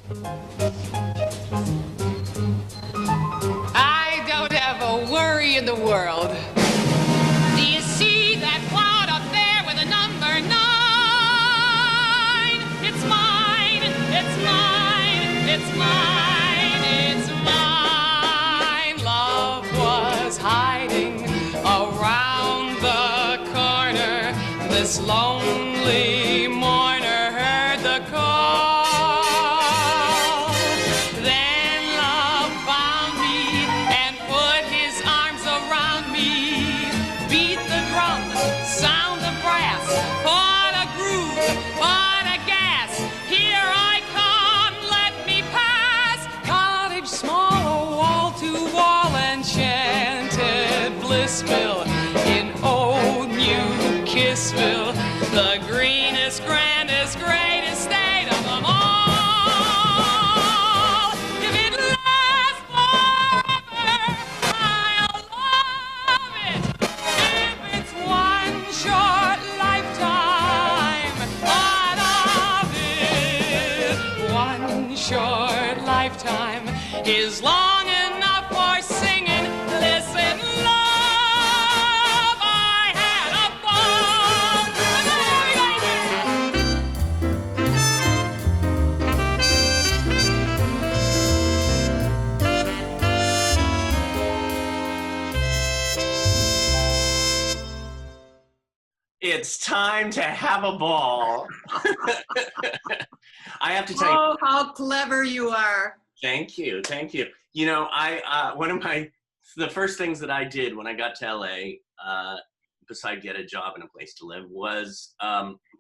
I don't have a worry in the world. Do you see that cloud up there with a number 9? It's mine, it's mine, it's mine, it's mine. Love was hiding around the corner. This lonely mourner heard the call. Then love found me and put his arms around me. Beat the drum, sound the brass. What a groove, what a gas. Here I come, let me pass. Cottage small, wall to wall, enchanted Blissville. In old New Kissville, the greenest, grandest, greatest state of them all. If it lasts forever, I'll love it. If it's one short lifetime, I love it. One short lifetime is long enough for singing. Listen, love, I had a ball. It's time to have a ball. I have to tell you. Oh, how clever you are. Thank you, thank you. You know, the first things that I did when I got to LA, besides get a job and a place to live, was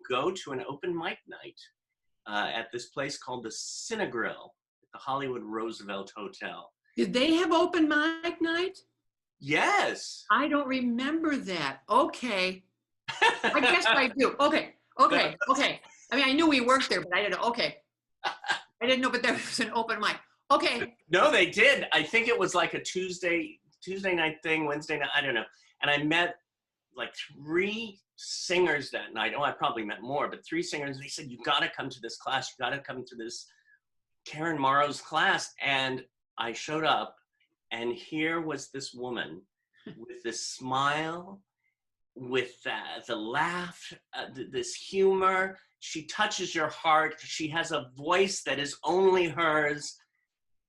go to an open mic night at this place called the Cinegrill at the Hollywood Roosevelt Hotel. Did they have open mic night? Yes. I don't remember that. Okay. I guess I do. Okay. I mean, I knew we worked there, but I didn't know. Okay. I didn't know, but there was an open mic. Okay. No, they did. I think it was like a Tuesday night thing, Wednesday night, I don't know. And I met like 3 singers that night. Oh, I probably met more, but 3 singers. They said, you got to come to this class. You got to come to this Karen Morrow's class. And I showed up, and here was this woman with this smile, with the laugh, this humor. She touches your heart. She has a voice that is only hers.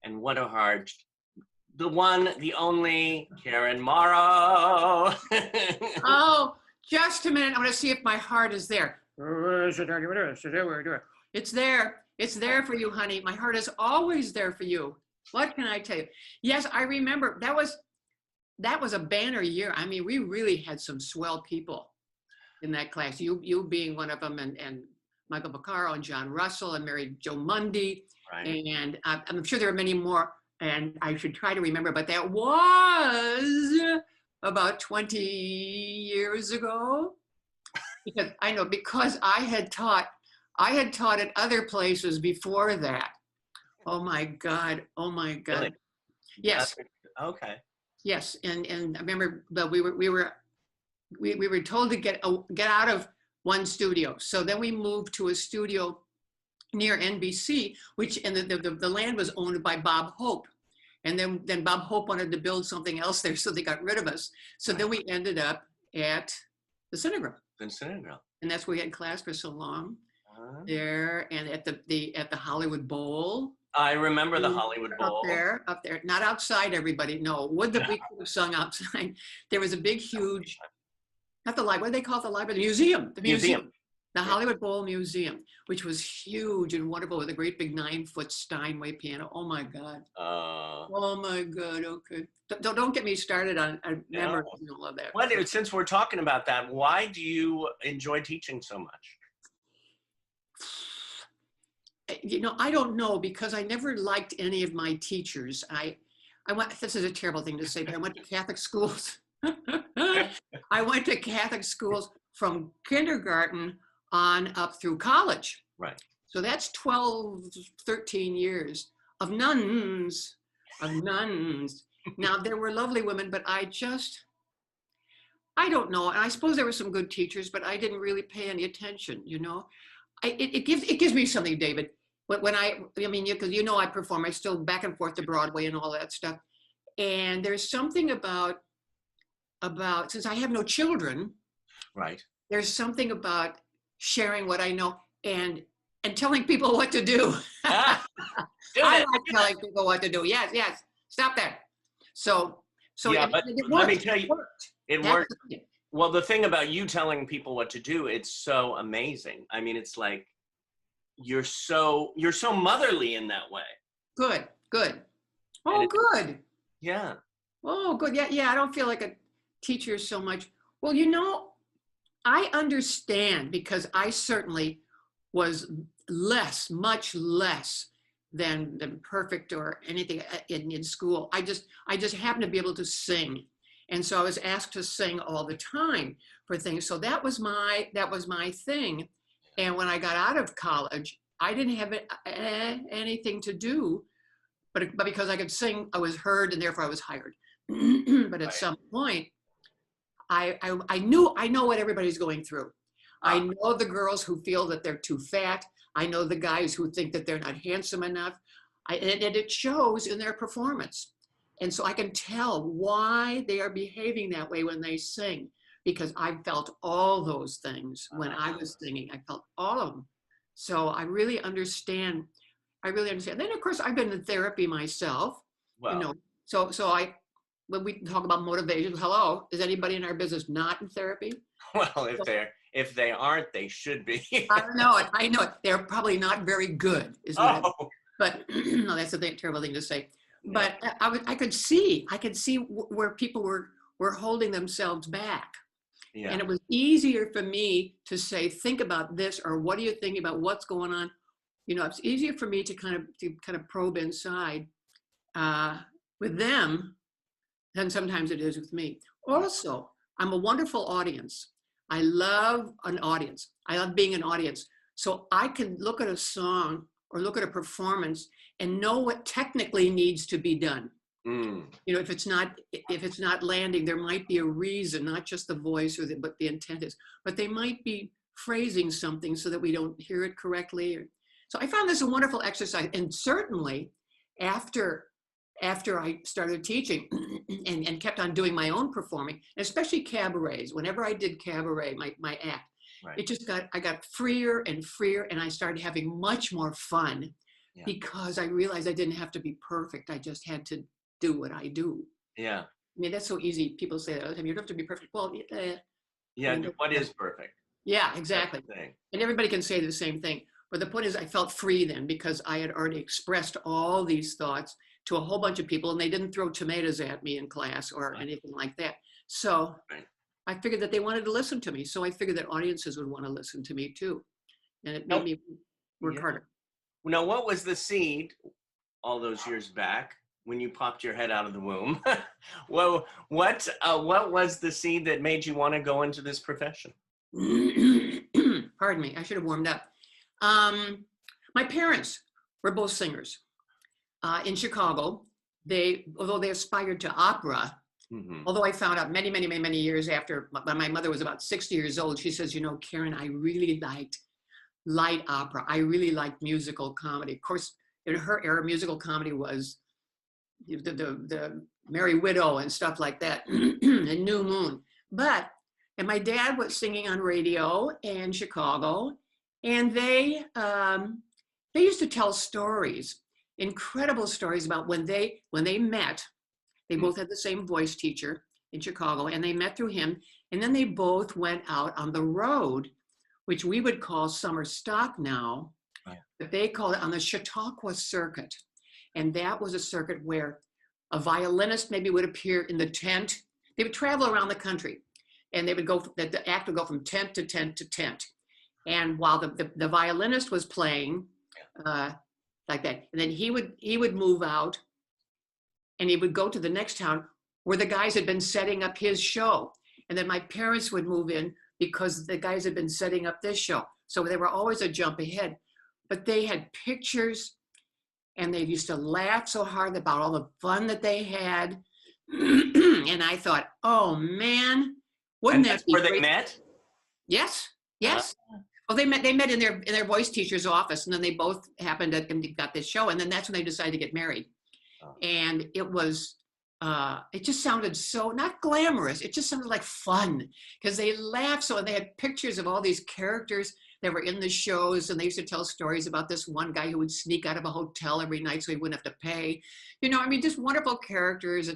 And what a heart. The one, the only, Karen Morrow. Oh, just a minute. I'm going to see if my heart is there. It's there. It's there for you, honey. My heart is always there for you. What can I tell you? Yes, I remember. That was a banner year. I mean, we really had some swell people in that class. You being one of them, and Michael VACCARO and John Russell and MARYJO MUNDY. Right. And I'm sure there are many more, and I should try to remember, but that was about 20 years ago. Because I had taught at other places before that. Oh my God. Really? Yes. Okay. Yes, and I remember that we were told to get out of one studio. So then we moved to a studio near NBC, and the land was owned by Bob Hope. And then Bob Hope wanted to build something else there, so they got rid of us. So then we ended up at the Cinegrill. And that's where we had class for so long. There, and at the Hollywood Bowl. I remember the Hollywood Bowl. Up there, not outside, everybody. No, would that we could have sung outside. There was a big, huge, not the library, what do they call it, the library? The museum. The museum. The Hollywood Bowl Museum, which was huge and wonderful with a great big 9-foot Steinway piano. Oh my God. Oh my God, okay. Don't get me started on, I never love that. Well, since we're talking about that, why do you enjoy teaching so much? You know, I don't know, because I never liked any of my teachers. This is a terrible thing to say, but I went to Catholic schools. I went to Catholic schools from kindergarten on up through college. Right. So that's 12, 13 years of nuns. Now, there were lovely women, but I don't know. And I suppose there were some good teachers, but I didn't really pay any attention, you know. It gives me something, David. when I mean, because you know I perform, I still back and forth to Broadway and all that stuff. And there's something about since I have no children, Right. there's something about sharing what I know and telling people what to do. Do I it. like telling people what to do. Yes, yes. Stop that. So Yeah, it, but it let worked. me tell you, It worked. it That's worked. the thing. Well, the thing about you telling people what to do, it's so amazing. I mean, it's like you're so motherly in that way. Good, good. And Oh, it- good. Yeah. Oh, good. Yeah, yeah. I don't feel like a teacher so much. Well, you know, I understand because I certainly was much less than perfect or anything in school. I just happened to be able to sing. And so I was asked to sing all the time for things. So that was my thing. And when I got out of college, I didn't have anything to do, but because I could sing, I was heard and therefore I was hired. But at some point, I know what everybody's going through. I know the girls who feel that they're too fat. I know the guys who think that they're not handsome enough. And it shows in their performance. And so I can tell why they are behaving that way when they sing, because I felt all those things when I was singing. I felt all of them. So I really understand. Then of course I've been in therapy myself, Well, you know. So when we talk about motivation, hello, is anybody in our business not in therapy? well, if they aren't, they should be. I know it. They're probably not very good, is what but no, that's a terrible thing to say. But I could see where people were holding themselves back. Yeah. And it was easier for me to say, think about this, or what are you thinking about what's going on? You know, it's easier for me to kind of probe inside with them than sometimes it is with me. Also, I'm a wonderful audience. I love an audience. I love being an audience. So I can look at a song or look at a performance and know what technically needs to be done. You know, if it's not landing, there might be a reason, not just the voice but the intent is, but they might be phrasing something so that we don't hear it correctly. So I found this a wonderful exercise. And certainly after I started teaching and kept on doing my own performing, especially cabarets, whenever I did cabaret, my act, right. I got freer and freer, and I started having much more fun because I realized I didn't have to be perfect. I just had to do what I do. Yeah. I mean, that's so easy. People say that all the time, you don't have to be perfect. Well, yeah, what is perfect? Yeah, exactly. And everybody can say the same thing. But the point is I felt free then because I had already expressed all these thoughts to a whole bunch of people, and they didn't throw tomatoes at me in class or anything like that. So I figured that they wanted to listen to me. So I figured that audiences would want to listen to me too. And it made me work harder. Now, what was the seed all those years back when you popped your head out of the womb? Well, what was the seed that made you want to go into this profession? Pardon me, I should have warmed up. My parents were both singers. In Chicago, although they aspired to opera, although I found out many, many, many, many years after, when my mother was about 60 years old, she says, you know, Karen, I really liked light opera. I really liked musical comedy. Of course, in her era, musical comedy was the Merry Widow and stuff like that, and New Moon. And my dad was singing on radio in Chicago, and they used to tell stories, incredible stories about when they met. They both had the same voice teacher in Chicago, and they met through him, and then they both went out on the road, which we would call summer stock now, but they called it on the Chautauqua circuit. And that was a circuit where a violinist maybe would appear in the tent. They would travel around the country, and they would the act would go from tent to tent to tent. And while the violinist was playing like that, and then he would move out, and he would go to the next town where the guys had been setting up his show. And then my parents would move in because the guys had been setting up this show. So they were always a jump ahead. But they had pictures, and they used to laugh so hard about all the fun that they had. And I thought, oh man, wouldn't that be where great? they met? Yes, yes. Oh, they met in their voice teacher's office, and then they both happened to and got this show, and then that's when they decided to get married. Oh. And it just sounded so not glamorous. It just sounded like fun because they laughed so, and they had pictures of all these characters that were in the shows, and they used to tell stories about this one guy who would sneak out of a hotel every night so he wouldn't have to pay. You know, I mean, just wonderful characters,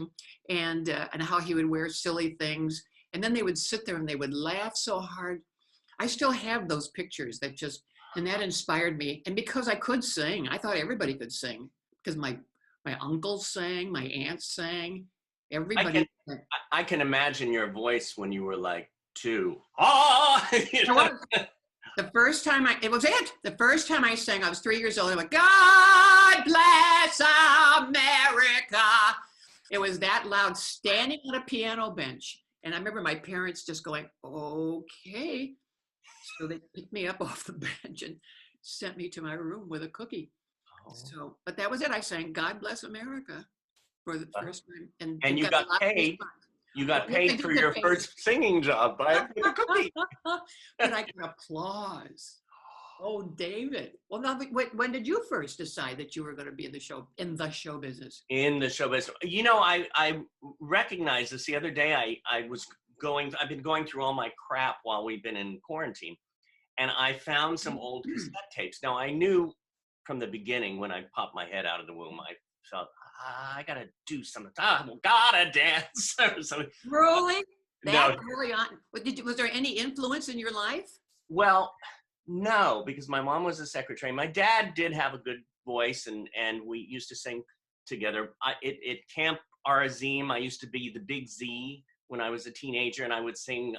and how he would wear silly things, and then they would sit there and they would laugh so hard. I still have those pictures and that inspired me. And because I could sing, I thought everybody could sing because my uncles sang, my aunts sang, everybody. I can imagine your voice when you were like 2. Oh, you know? The first time the first time I sang, I was 3 years old. I went, God bless America. It was that loud, standing on a piano bench. And I remember my parents just going, okay. So they picked me up off the bench and sent me to my room with a cookie. Oh. So, but that was it. I sang God Bless America for the first time. And you got paid. You got paid for your first singing job by a cookie. But I got applause. Oh, David. Well, now, when did you first decide that you were going to be in the show business? In the show business. You know, I recognized this the other day. I've been going through all my crap while we've been in quarantine, and I found some old cassette tapes. Now, I knew from the beginning when I popped my head out of the womb, I felt, I gotta do something. Gotta dance or something. Really? No. Early on? Was there any influence in your life? Well, no, because my mom was a secretary. My dad did have a good voice, and we used to sing together. At Camp Arazim, I used to be the Big Z when I was a teenager, and I would sing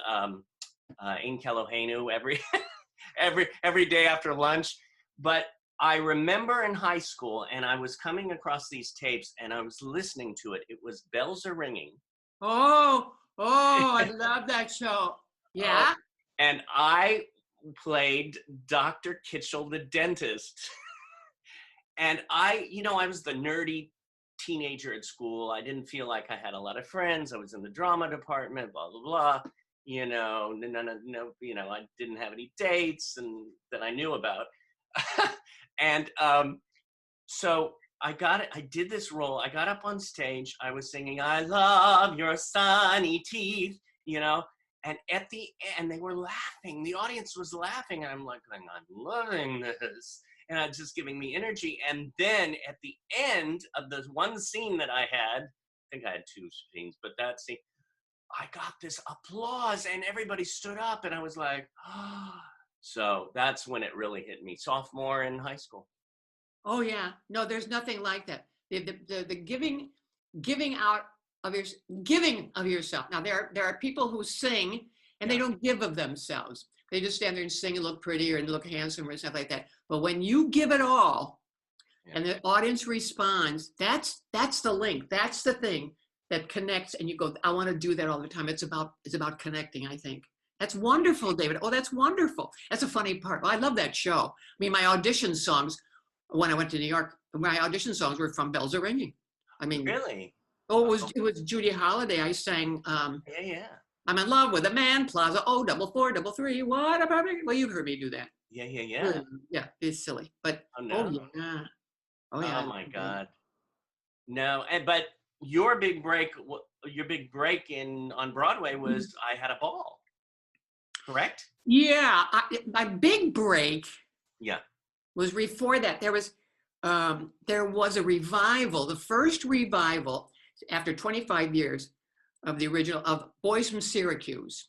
In Kelohenu every day after lunch. But I remember in high school, and I was coming across these tapes, and I was listening to it. It was Bells Are Ringing. Oh, I love that show. Yeah. And I played Dr. Kitchell, the dentist. And I was the nerdy teenager at school. I didn't feel like I had a lot of friends. I was in the drama department, blah, blah, blah. No, I didn't have any dates and that I knew about. And so I did this role. I got up on stage. I was singing, I love your sunny teeth, and at the end, they were laughing. The audience was laughing. And I'm like, I'm loving this. And it's just giving me energy. And then at the end of the one scene that I had, I think I had 2 scenes, but that scene, I got this applause and everybody stood up and I was like, oh. So that's when it really hit me, sophomore in high school. Oh yeah, no, there's nothing like that. The giving of yourself. Now there are people who sing and they don't give of themselves. They just stand there and sing and look prettier and look handsomer and stuff like that. But when you give it all and the audience responds, that's the link. That's the thing that connects and you go, I want to do that all the time. It's about connecting, I think. That's wonderful, David. Oh, that's wonderful. That's a funny part. Well, I love that show. I mean, my audition songs, when I went to New York, my audition songs were from Bells Are Ringing. I mean, really? Oh, it was Judy Holliday. I sang, yeah. I'm in love with a man, Plaza, 443, what about me? Well, you've heard me do that. Yeah. Yeah, it's silly, but, yeah. Oh, yeah. Oh, my God. No, but your big break on Broadway was I Had a Ball, correct? Yeah, my big break was before that. There was a revival, the first revival after 25 years of the original of Boys from Syracuse.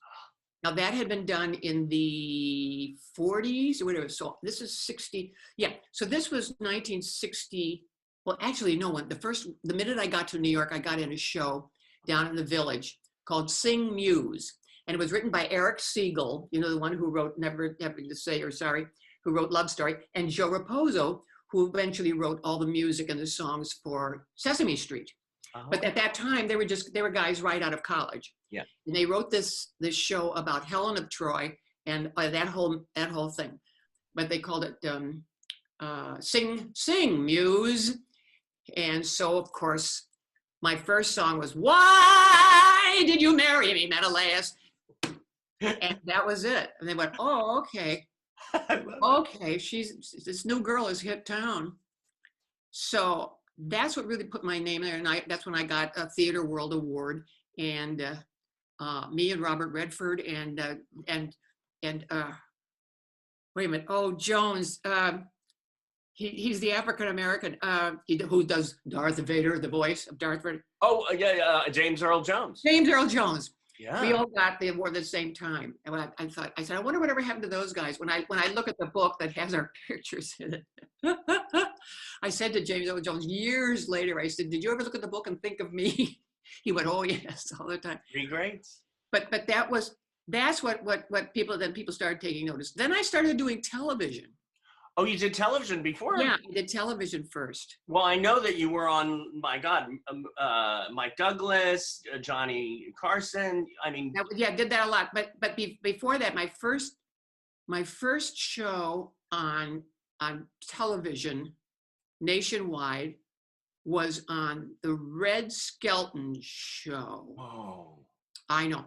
Now that had been done in the 40s or whatever. So this is 60. Yeah. So this was 1960. Well, actually, no one. The minute I got to New York, I got in a show down in the Village called Sing Muse. And it was written by Eric Siegel, the one who wrote Never Having to Say or Sorry, who wrote Love Story, and Joe Raposo, who eventually wrote all the music and the songs for Sesame Street. Oh. But at that time, they were guys right out of college. Yeah. And they wrote this show about Helen of Troy and that whole thing. But they called it Sing Muse. And so, of course, my first song was Why Did You Marry Me, Menelaus? And that was it. And they went, oh, okay. I love Okay, this new girl has hit town. So that's what really put my name there. And that's when I got a Theater World Award. And me and Robert Redford and wait a minute. Oh, Jones. He's the African American who does Darth Vader, the voice of Darth Vader. Oh, yeah, James Earl Jones. James Earl Jones. Yeah. We all got the award at the same time. And I said, I wonder whatever happened to those guys. When I look at the book that has our pictures in it, I said to James Earl Jones years later, I said, did you ever look at the book and think of me? He went, oh yes, all the time. 3 grades. But that's what people started taking notice. Then I started doing television. Oh, you did television before? Yeah, I did television first. Well, I know that you were on, my God, Mike Douglas, Johnny Carson. I mean, I did that a lot. But before that, my first show on television nationwide was on the Red Skelton show. oh, I know,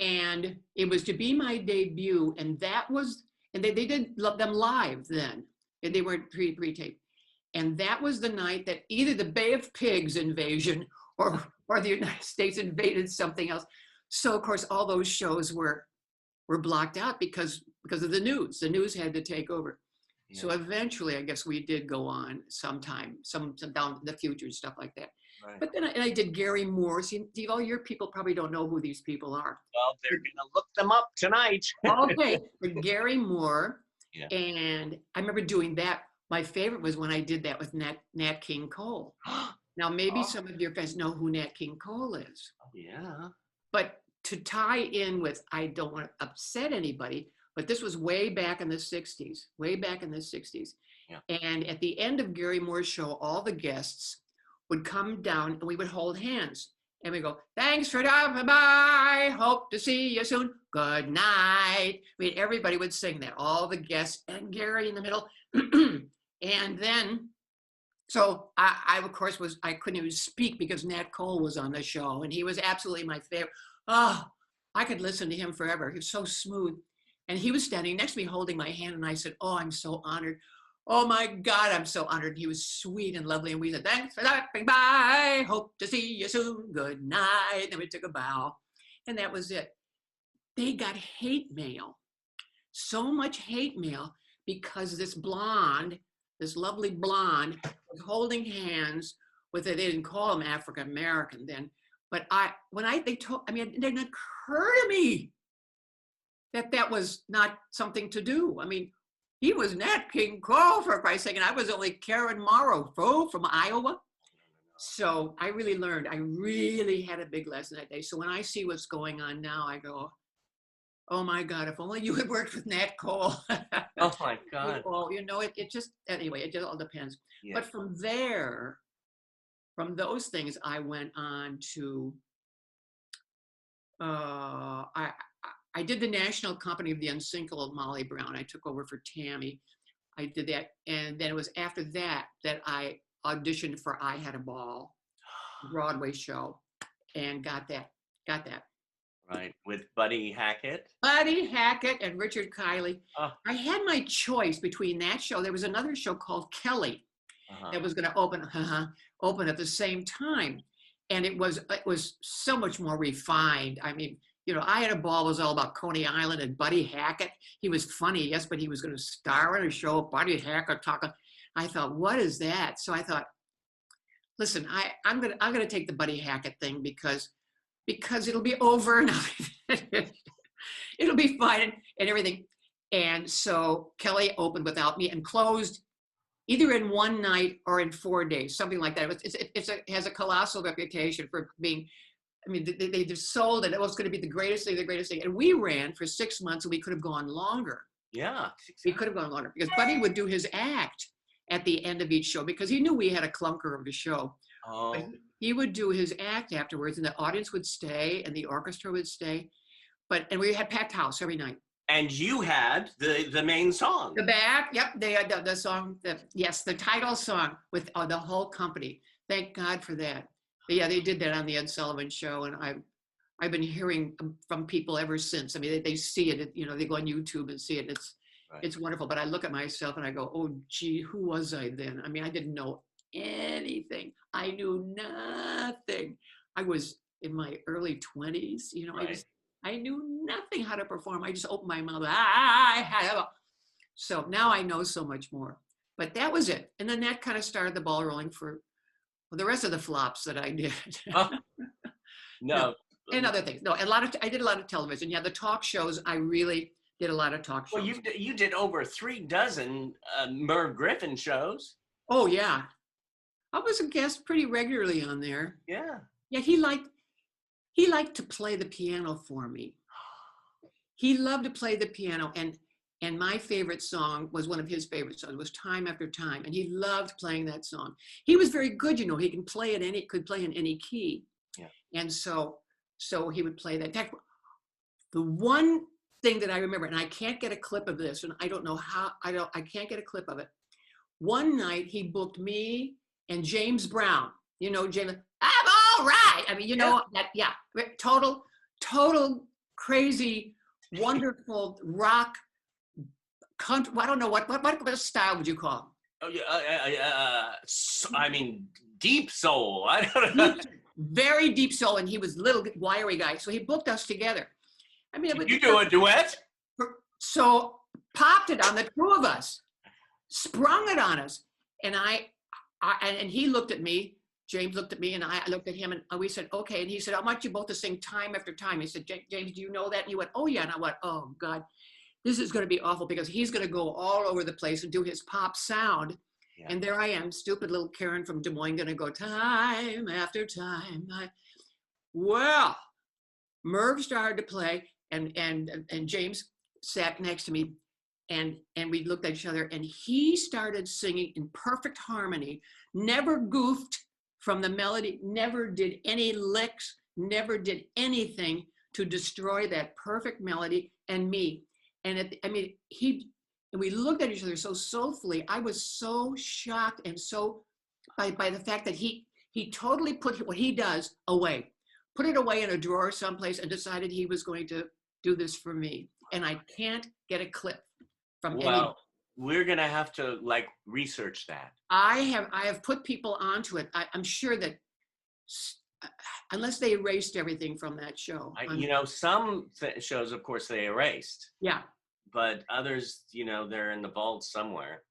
and it was to be my debut, and that was. And they did them live then, and they weren't pre-taped. And that was the night that either the Bay of Pigs invasion or the United States invaded something else. So of course, all those shows were blocked out because of the news. The news had to take over. Yeah. So eventually, I guess we did go on sometime, some down in the future and stuff like that. Right. But then I did Gary Moore. See, all your people probably don't know who these people are. Well, they're going to look them up tonight. Okay, but Gary Moore. Yeah. And I remember doing that. My favorite was when I did that with Nat King Cole. Now, maybe some of your guys know who Nat King Cole is. Oh, yeah. But to tie in with, I don't want to upset anybody, but this was way back in the 60s, Yeah. And at the end of Gary Moore's show, all the guests would come down and we would hold hands and we go, thanks for dropping by. Hope to see you soon. Good night. I mean, everybody would sing that, all the guests and Gary in the middle. And then, so I of course I couldn't even speak because Nat Cole was on the show and he was absolutely my favorite. Oh, I could listen to him forever. He was so smooth. And he was standing next to me holding my hand and I said, oh, I'm so honored. Oh my God, I'm so honored. He was sweet and lovely. And we said, thanks for stopping by. Hope to see you soon. Good night. Then we took a bow. And that was it. They got hate mail. So much hate mail because this lovely blonde was holding hands with, they didn't call him African American then. But it didn't occur to me that was not something to do. I mean, he was Nat King Cole, for Christ's sake, and I was only Karen Morrow from Iowa. So I really learned. I really had a big lesson that day. So when I see what's going on now, I go, oh my God, if only you had worked with Nat Cole. Oh my God. Well, it just all depends. Yeah. But from those things, I went on to, I did the National Company of the Unsinkable Molly Brown. I took over for Tammy. I did that. And then it was after that I auditioned for I Had a Ball, Broadway show, and got that. Right, with Buddy Hackett. Buddy Hackett and Richard Kiley. I had my choice between that show. There was another show called Kelly that was going to open at the same time. And it was so much more refined. I mean, I Had a Ball was all about Coney Island and Buddy Hackett. He was funny, yes, but he was going to star in a show, Buddy Hackett talking. I thought, what is that? So I thought, listen, I'm gonna take the Buddy Hackett thing because it'll be over and it'll be fine and everything. And so Kelly opened without me and closed either in one night or in 4 days, something like that. It has a colossal reputation for being. I mean, they just sold it. It was going to be the greatest thing. And we ran for 6 months and we could have gone longer. Yeah. Exactly. We could have gone longer because Buddy would do his act at the end of each show because he knew we had a clunker of the show. Oh. But he would do his act afterwards and the audience would stay and the orchestra would stay. And we had packed house every night. And you had the main song. The back, yep. They had the song, the title song with the whole company. Thank God for that. But yeah, they did that on the Ed Sullivan Show, and I've been hearing from people ever since. I mean, they see it. They go on YouTube and see it. It's It's wonderful. But I look at myself and I go, oh, gee, who was I then? I mean, I didn't know anything. I knew nothing. I was in my early 20s, you know, Right. I knew nothing how to perform. I just opened my mouth. I have a... So now I know so much more. But that was it. And then that kind of started the ball rolling for the rest of the flops that I did. Oh, no. And other things. No, I did a lot of television. Yeah, the talk shows, I really did a lot of talk shows. Well, you did over 36 Merv Griffin shows. Oh, yeah. I was a guest pretty regularly on there. Yeah. Yeah, he liked to play the piano for me. He loved to play the piano, and my favorite song was one of his favorite songs. It was Time After Time, and he loved playing that song. He was very good, you know. He could play in any key. Yeah. And so he would play that. In fact, the one thing that I remember, and I can't get a clip of this, and I don't know how, I can't get a clip of it. One night he booked me and James Brown. You know, James, I'm all right. I mean, you know, total crazy, wonderful rock country. I don't know what style would you call him? Oh yeah. I mean, deep soul. I don't know. Very deep soul, and he was a little wiry guy, so he booked us together. I mean, You do a duet? So popped it on the two of us, sprung it on us, and and he looked at me. James looked at me, and I looked at him, and we said, okay. And he said, I want you both to sing Time After Time. He said, James, do you know that? And he went, oh yeah. And I went, oh God, this is going to be awful because he's going to go all over the place and do his pop sound. Yeah. And there I am, stupid little Karen from Des Moines, going to go Time After Time. Well, Merv started to play, and James sat next to me, and we looked at each other, and he started singing in perfect harmony, never goofed from the melody, never did any licks, never did anything to destroy that perfect melody and me. And we looked at each other so soulfully. I was so shocked and so by the fact that he totally put what he does away, put it away in a drawer someplace, and decided he was going to do this for me. And I can't get a clip from any. We're gonna have to research that. I have put people onto it. I'm sure that unless they erased everything from that show. Some shows, of course, they erased. Yeah. But others, they're in the vault somewhere.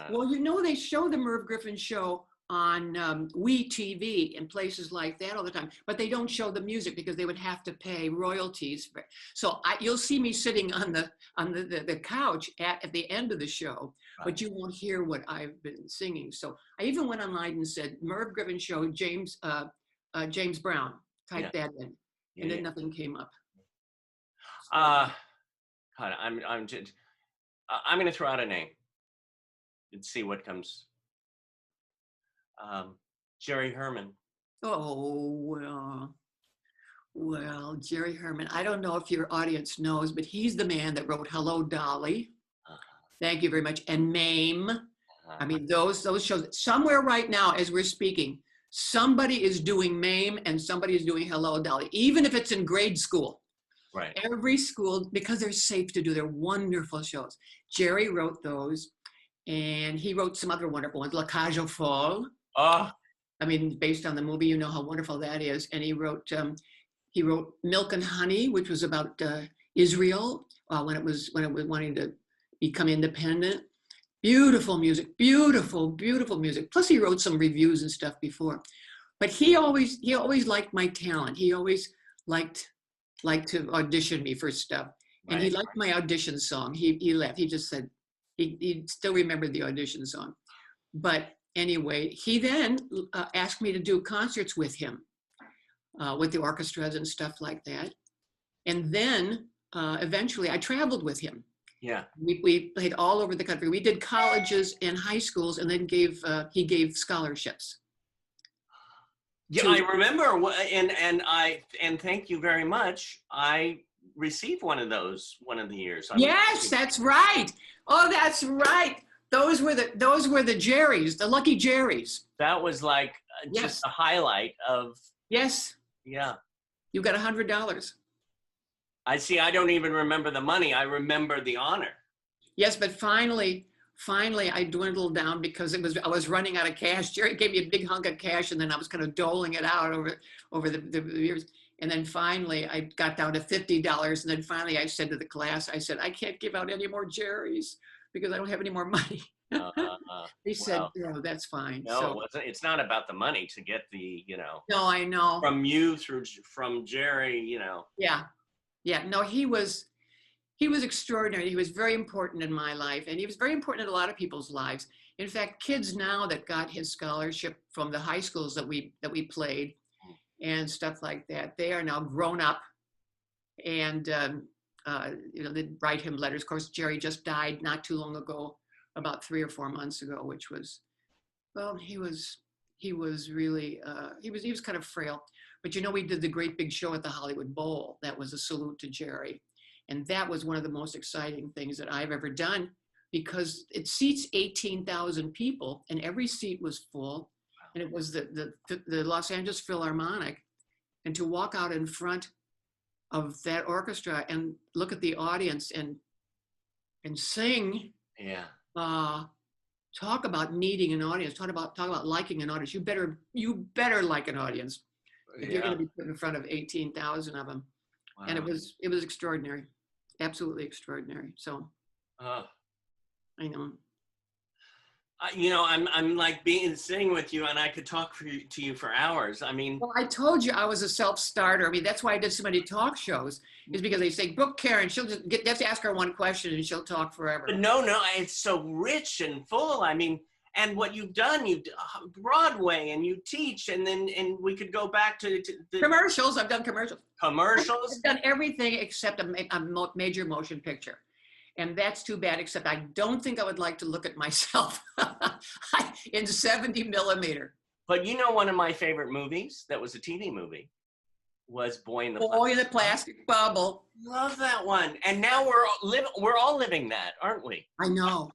Well, they show the Merv Griffin show on WeTV and places like that all the time, but they don't show the music because they would have to pay royalties for it. So you'll see me sitting on the couch at the end of the show, right, but you won't hear what I've been singing. So I even went online and said Merv Griffin show James Brown, type that in, and then nothing came up. God, I'm going to throw out a name and see what comes. Jerry Herman. Oh, well, Jerry Herman. I don't know if your audience knows, but he's the man that wrote Hello, Dolly. Thank you very much. And Mame. I mean, those shows. Somewhere right now, as we're speaking, somebody is doing Mame and somebody is doing Hello, Dolly, even if it's in grade school. Right. Every school, because they're safe to do. They're wonderful shows. Jerry wrote those, and he wrote some other wonderful ones, La Cage aux Folles. Oh. I mean, based on the movie, you know how wonderful that is. And he wrote Milk and Honey, which was about Israel when it was wanting to become independent. Beautiful music, beautiful music. Plus, he wrote some reviews and stuff before. But he always liked my talent. He always liked to audition me for stuff. And right. He liked my audition song. He left. He just said he still remembered the audition song. But anyway, he then asked me to do concerts with him, with the orchestras and stuff like that. And then eventually I traveled with him. Yeah. We played all over the country. We did colleges and high schools, and then he gave scholarships. Yeah, I remember, and thank you very much. I received one of those one of the years. Yes, that's right. Oh, that's right. Those were the Jerrys, the lucky Jerrys. That was just a highlight of. Yes. Yeah. You got $100. I see. I don't even remember the money. I remember the honor. Yes, but finally I dwindled down because I was running out of cash. Jerry gave me a big hunk of cash, and then I was kind of doling it out over the years. And then finally I got down to $50. And then finally I said to the class, I said, I can't give out any more Jerry's because I don't have any more money. They said, Well, no, that's fine. no, So, it's not about the money to get the, no, I know. from Jerry, Yeah. Yeah. No, he was extraordinary. He was very important in my life, and he was very important in a lot of people's lives. In fact, kids now that got his scholarship from the high schools that we played and stuff like that, they are now grown up, and they write him letters. Of course, Jerry just died not too long ago, about 3 or 4 months ago, which was, well, he was really he was kind of frail. But we did the great big show at the Hollywood Bowl. That was a salute to Jerry. And that was one of the most exciting things that I've ever done, because it seats 18,000 people and every seat was full. And it was the Los Angeles Philharmonic. And to walk out in front of that orchestra and look at the audience and sing, yeah. Talk about needing an audience, talk about liking an audience. You better like an audience if you're going to be put in front of 18,000 of them. Wow. And it was extraordinary. Absolutely extraordinary. So, I know. I'm like sitting with you, and I could talk to you for hours. I mean, well, I told you I was a self-starter. I mean, that's why I did so many talk shows, is because they say, book Karen, she'll just have to ask her one question and she'll talk forever. But no, it's so rich and full. I mean, and what you've done, Broadway, and you teach, and we could go back to the commercials. I've done commercials. Commercials? I've done everything except a major motion picture. And that's too bad, except I don't think I would like to look at myself in 70 millimeter. But one of my favorite movies that was a TV movie was Boy in the Plastic Bubble. Love that one. And now we're all living that, aren't we? I know.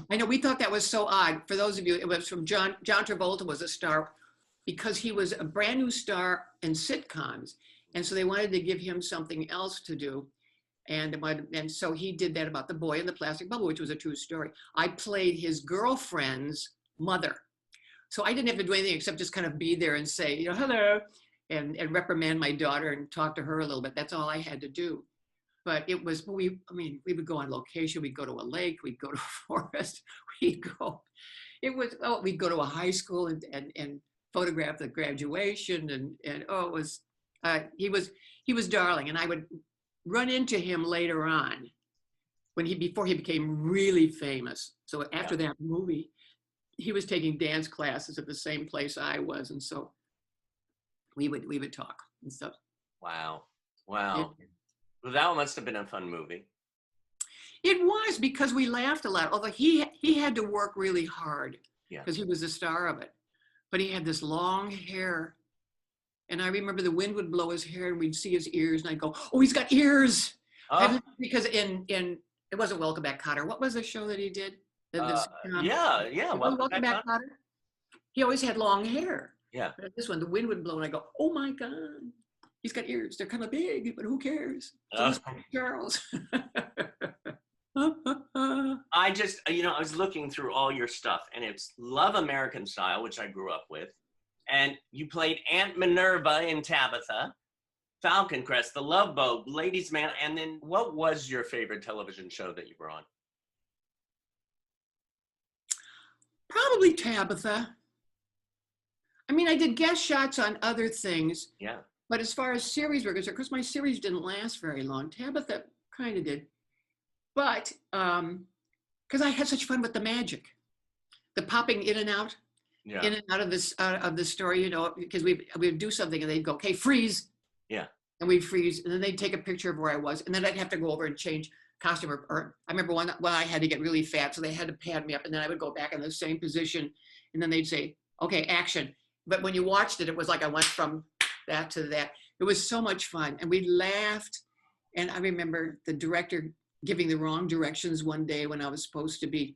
We thought that was so odd. For those of you, it was from John Travolta was a star because he was a brand new star in sitcoms. And so they wanted to give him something else to do. And so he did that about The Boy in the Plastic Bubble, which was a true story. I played his girlfriend's mother. So I didn't have to do anything except just kind of be there and say, hello, and reprimand my daughter and talk to her a little bit. That's all I had to do. But it was, we would go on location. We'd go to a lake. We'd go to a forest. We'd go to a high school and photograph the graduation. And it was, he was darling. And I would run into him later on before he became really famous. So after that movie, he was taking dance classes at the same place I was. And so we would talk and stuff. Wow. Well, that must have been a fun movie. It was, because we laughed a lot, although he had to work really hard because he was the star of it. But he had this long hair. And I remember the wind would blow his hair and we'd see his ears, and I'd go, oh, he's got ears. Because in it wasn't Welcome Back, Kotter. What was the show that he did? Welcome Back, Kotter. He always had long hair. Yeah. But this one, the wind would blow and I go, oh my God, he's got ears. They're kind of big, but who cares? Charles. I was looking through all your stuff, and it's Love American Style, which I grew up with. And you played Aunt Minerva in Tabitha, Falcon Crest, The Love Boat, Ladies Man, and then what was your favorite television show that you were on? Probably Tabitha. I mean, I did guest shots on other things. Yeah. But as far as series were concerned, because my series didn't last very long, Tabitha kind of did. But because I had such fun with the magic, the popping in and out. Yeah. In and out of the story, because we would do something and they'd go, okay, freeze. Yeah. And we'd freeze, and then they'd take a picture of where I was, and then I'd have to go over and change costume. Or I remember when I had to get really fat, so they had to pad me up, and then I would go back in the same position, and then they'd say, okay, action. But when you watched it, it was like I went from that to that. It was so much fun, and we laughed. And I remember the director giving the wrong directions one day when I was supposed to be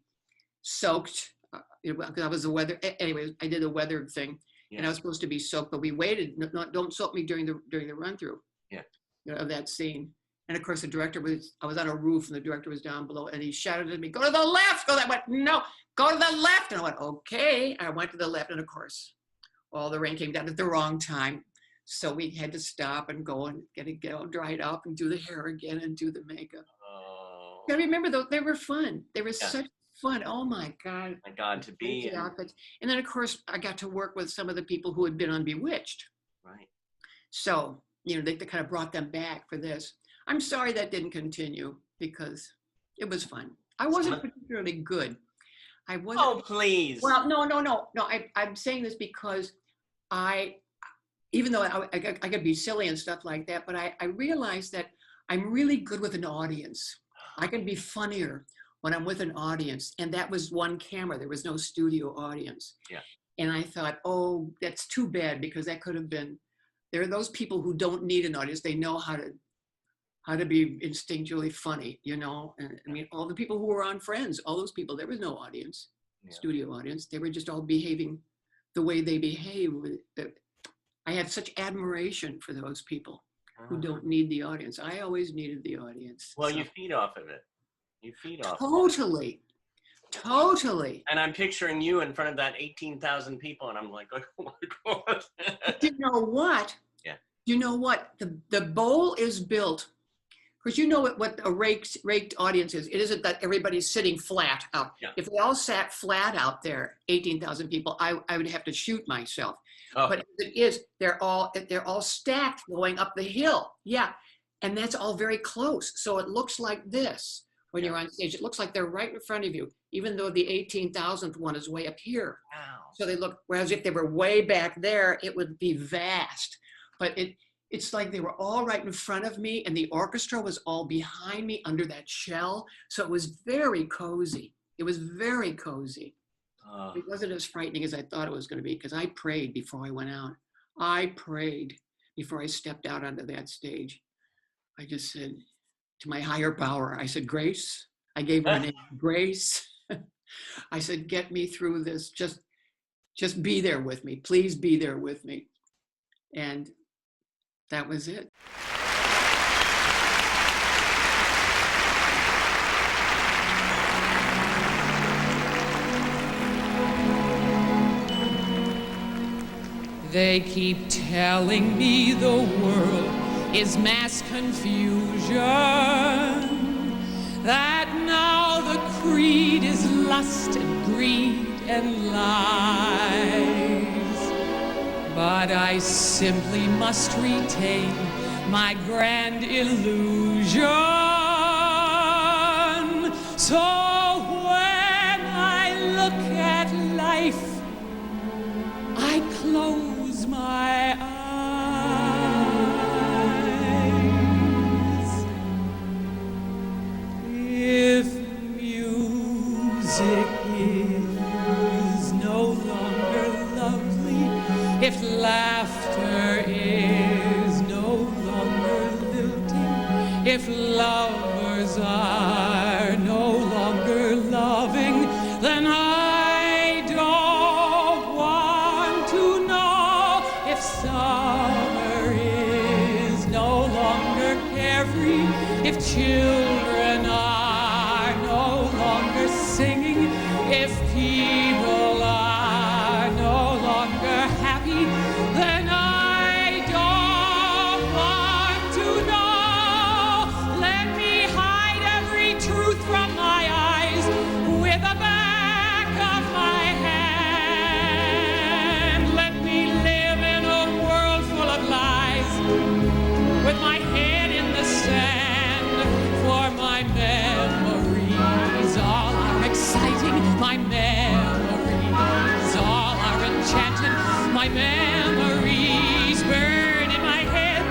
soaked. Because I was the weather. Anyway, I did a weather thing, and I was supposed to be soaked, but we waited. Don't soak me during the run through. Yeah. Of that scene, And of course, I was on a roof and the director was down below and he shouted at me, go to the left. I went, no, go to the left. And I went, okay. And I went to the left. And of course, all the rain came down at the wrong time. So we had to stop and go and get all dried up and do the hair again and do the makeup. Oh. I remember those, they were fun. They were Yeah. such fun. Oh my God. My God, to be in. Outfits. And then of course, I got to work with some of the people who had been on Bewitched. Right. So, they kind of brought them back for this. I'm sorry that didn't continue because it was fun. I wasn't particularly good. I wasn't. Oh, please. Well, no. I'm saying this because even though I could be silly and stuff like that, but I realized that I'm really good with an audience. I can be funnier when I'm with an audience. And that was one camera. There was no studio audience. Yeah. And I thought, oh, that's too bad because that could have been, there are those people who don't need an audience. They know how to be instinctually funny, And I mean, all the people who were on Friends, all those people, there was no audience, studio audience. They were just all behaving the way they behave. I had such admiration for those people who don't need the audience. I always needed the audience. Well, you feed off of it. You feed off. Totally. And I'm picturing you in front of that 18,000 people, and I'm like, oh my God. You know what? Yeah. You know what? The bowl is built, because you know what a raked audience is. It isn't that everybody's sitting flat out. Yeah. If they all sat flat out there, 18,000 people, I would have to shoot myself. Oh. But as it is, they're all stacked going up the hill. Yeah. And that's all very close. So it looks like this when you're on stage. It looks like they're right in front of you, even though the 18,000th one is way up here. Wow. So they look, whereas if they were way back there, it would be vast. But it's like they were all right in front of me and the orchestra was all behind me under that shell. So it was very cozy. It was very cozy. It wasn't as frightening as I thought it was going to be because I prayed before I went out. I prayed before I stepped out onto that stage. I just said to my higher power, I said, Grace. I gave her a name, Grace. I said, get me through this. Just be there with me. Please be there with me. And that was it. They keep telling me the world is mass confusion, that now the creed is lust and greed and lies. But I simply must retain my grand illusion. So when I look at life, I close my eyes. If music is no longer lovely, if laughter is no longer lilting, if lovers are no longer loving, then I don't want to know if summer is no longer carefree, if children are no longer singing, if people are no longer happy, then I don't want to know. Let me hide every truth from my eyes with the back of my hand. Let me live in a world full of lies with my head in the sand, for my memories all are exciting, my memories all are enchanting, my memories burn in my head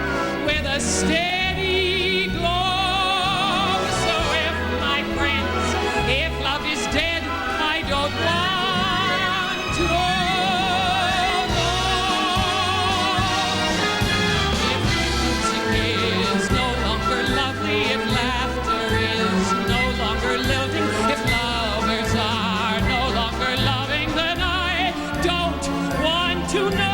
with a steady glow. So if my friends, if love is dead, I don't want to know. If music is no longer lovely, if laughter is no longer lilting, if lovers are no longer loving, then I don't want to know.